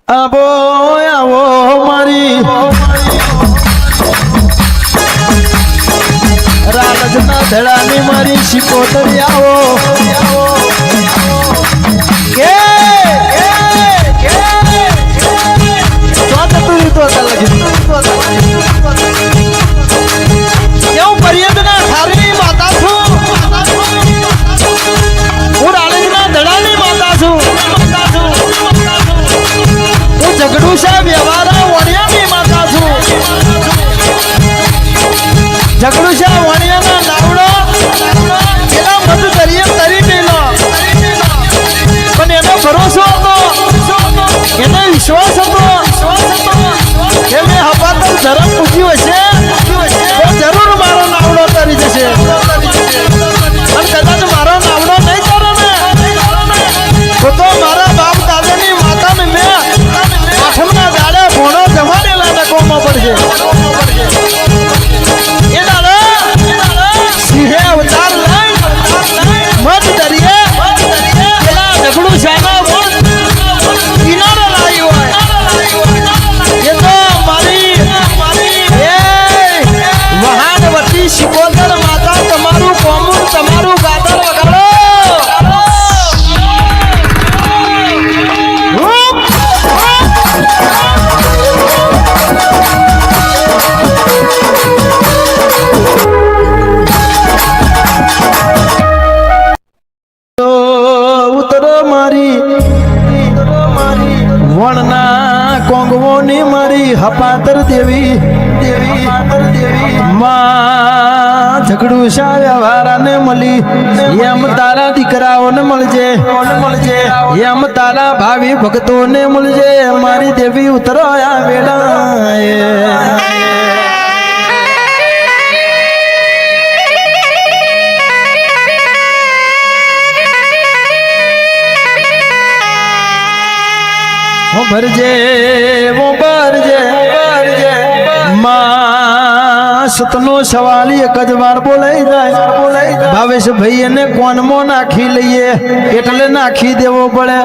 આવો આવો મારી રાલજના ધડાની મારી શિકોતરી આવો કે કેવું પર્યટના ઠારની માતા છું હું રાલજના ધડાની માતા છું હું ઝઘડું છે વ્યવહારા વણિયાની માતા છું ઝઘડું છે વણિયાના નાવડો એના મત કરીએ તરી પેલો પણ એનો ભરોસો હતો એનો વિશ્વાસ હતો કે મેં હપાતર ધરમ પૂછ્યું હશે તો જરૂર મારો નાવડો તરી જશે અને કદાચ મારો નાવડો નહીં કરો ને તો મારા બાપ દાદાની માતાને મેં આઠમના દાડે ભોણો જમાડેલા નકોમાં પડશે એ દાડા સિંહે અવતાર લઈ મત દરિયે પેલા ઝઘડું શાના કિનારે લાવી હોય એ તો મારી વહાણવતી શિકોતર માતા તમારું કોમું તમારું ગાદર વગાડો વણના કોંગવોની મારી હપાતર દેવી માં ઝઘડું શા વ્યવહારાને મળી એમ તારા દીકરાઓને મળજે એમ તારા ભાવિ ભક્તોને મળજે મારી દેવી ઉતરાયા વેળા ભરજે માં સતનો સવાલ એક જ વાર બોલાઈ જાય ભાવેશ ભાઈ એને કોનમાં નાખી લઈએ એટલે નાખી દેવો પડે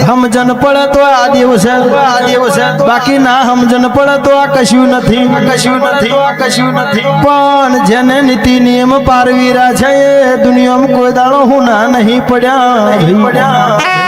સમજણ પડે તો આ દિવસે બાકી ના સમજણ પડે તો આ કશું નથી પણ જેને નીતિ નિયમ પારવીરા છે એ દુનિયામાં કોઈ દાડો હું ના નહીં પડ્યા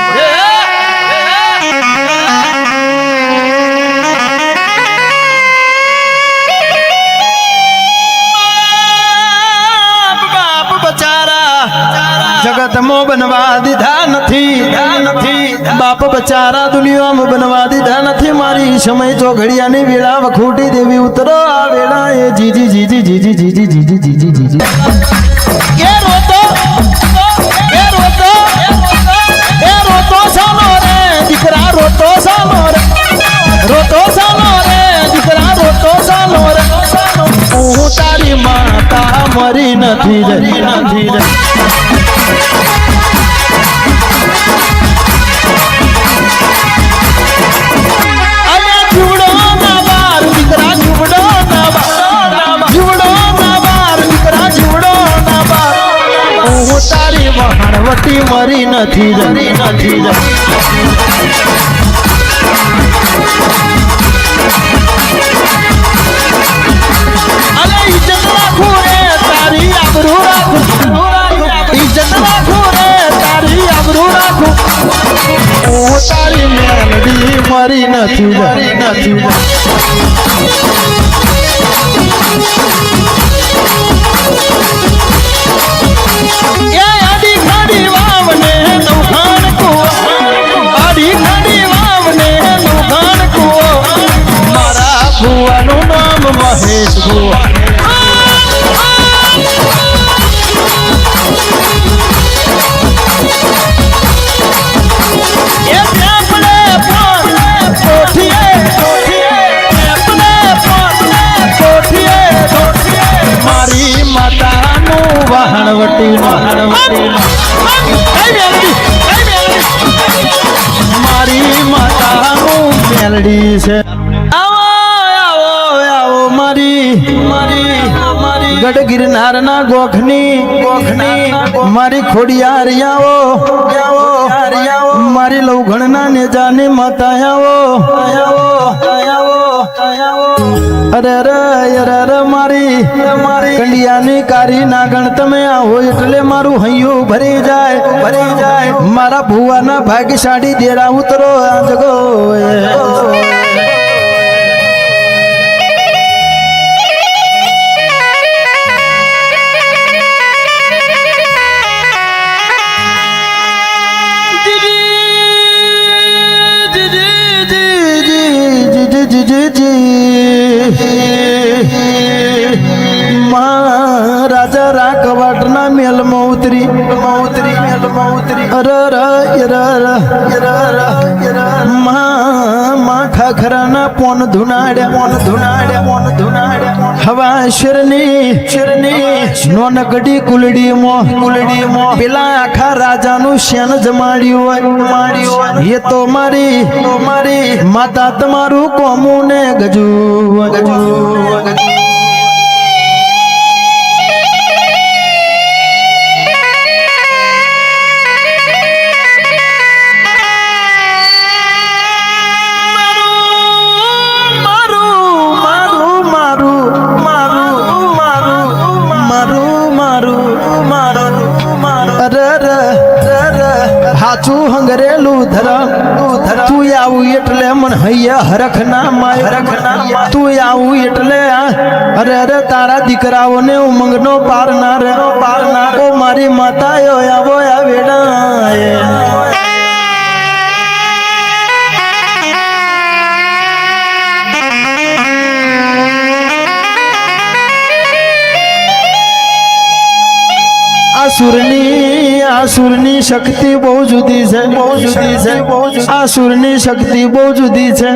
જગતમાં બનવા દીધા નથી બાપ બચારા દુનિયામાં બનવા દીધા નથી મારી સમય તો ઘડિયાની વેળા વખૂટી દેવી ઉતરો આ વેળા એ જીજી જીજી જીજી જીજી જીજી જીજી જીજી કે રોતો સાનો રે દીકરા રોતો સાનો રે દીકરા રોતો સાનો રે હું તારી માતા મરી નથી તારી વહાણવતી મરી નથી અલે ઇજ્જત રાખું રે તારી આબરૂ રાખું હું તારી મેલડી મરી નથી મારા ભુવાનું નામ મહેશ ભુવા મારી માતાનું વહાણવટી મારી માતાનું મેલડી છે આવો મારી ગઢ ગિરનાર ના ગોખની મારી ખોડિયારિયાઓ મારી લવઘણ ના નેજાની માતાયાઓ અરે મારી કંડિયાની કારી નાગણ તમે આવો એટલે મારું હૈયું ભરી જાય મારા ભુવાના ભાગ્યશાળી દેરા ઉતરો આ જગો રાજા રાકવાટના મેલમાં ઉતરી ઠાખરાના પોન ધુનાડ્યા હવા શિરની નોનકડી કુલડી મો પેલા આખા રાજાનું શેન જમાડ્યું હોય એ તો મારી માતા તમારું કોમું ને ગજુ હાચું હંગરેલું ધરમ તું આવું એટલે મન હૈયા હરખ ના માય તું આવું એટલે અરે તારા દીકરાઓને ઉમંગ નો પાર ના રે ઓ મારી માતાયો આવો આ વેડા આસુરની શક્તિ બહુ જુદી છે આસુરની શક્તિ બહુ જુદી છે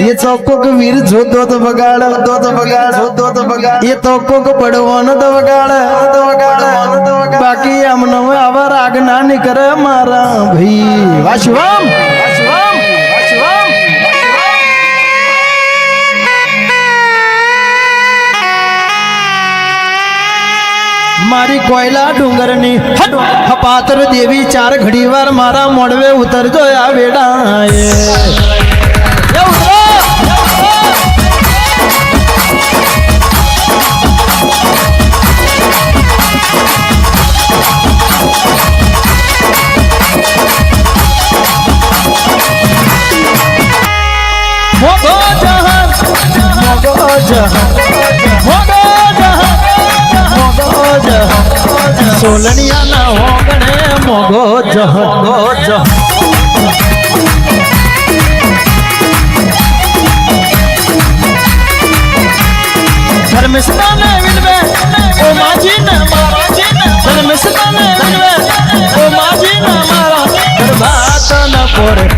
એ તો કોક વીર જોતો તો બગાડ એ તો કોક પડવાનો તો બગાડ બાકી આમનો આવા રાગ ના નીકળે મારા ભાઈ વાશવામ મારી કોયલા ડુંગરની હપાતર દેવી ચાર ઘડી વાર મારા મોડવે ઉતરજો આ વેડાએ સોલનિયા ના હોગણે મોગો જહ ધર્મિષ્ઠાને વિનવે ઓ માજી ને મારા ધર્મિષ્ઠાને વિનવે ઓ માજી ને મારા ગર્ભાત ન પોરે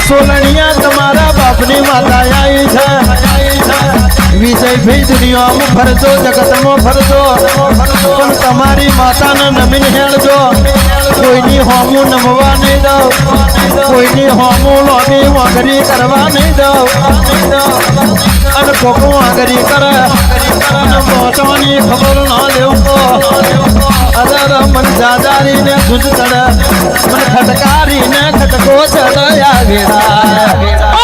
સોલણિયા તમારા બાપની માતા આવી છે વિજયભાઈ દુનિયામાં ફરજો જગતમાં ફરજો પણ તમારી માતાને નમીન હેણજો કોઈની હોમું નમવા નહીં દઉં કોઈની હોમું લોબી વાંગરી કરવા નહીં દઉં અને કોકું વાંગરી કરે અને પહોંચવાની ખબર ના લેવું તો અરે મન જાજારીને દૂધ ચડે મને ખટકારીને ખટકો ચડ્યા વેરા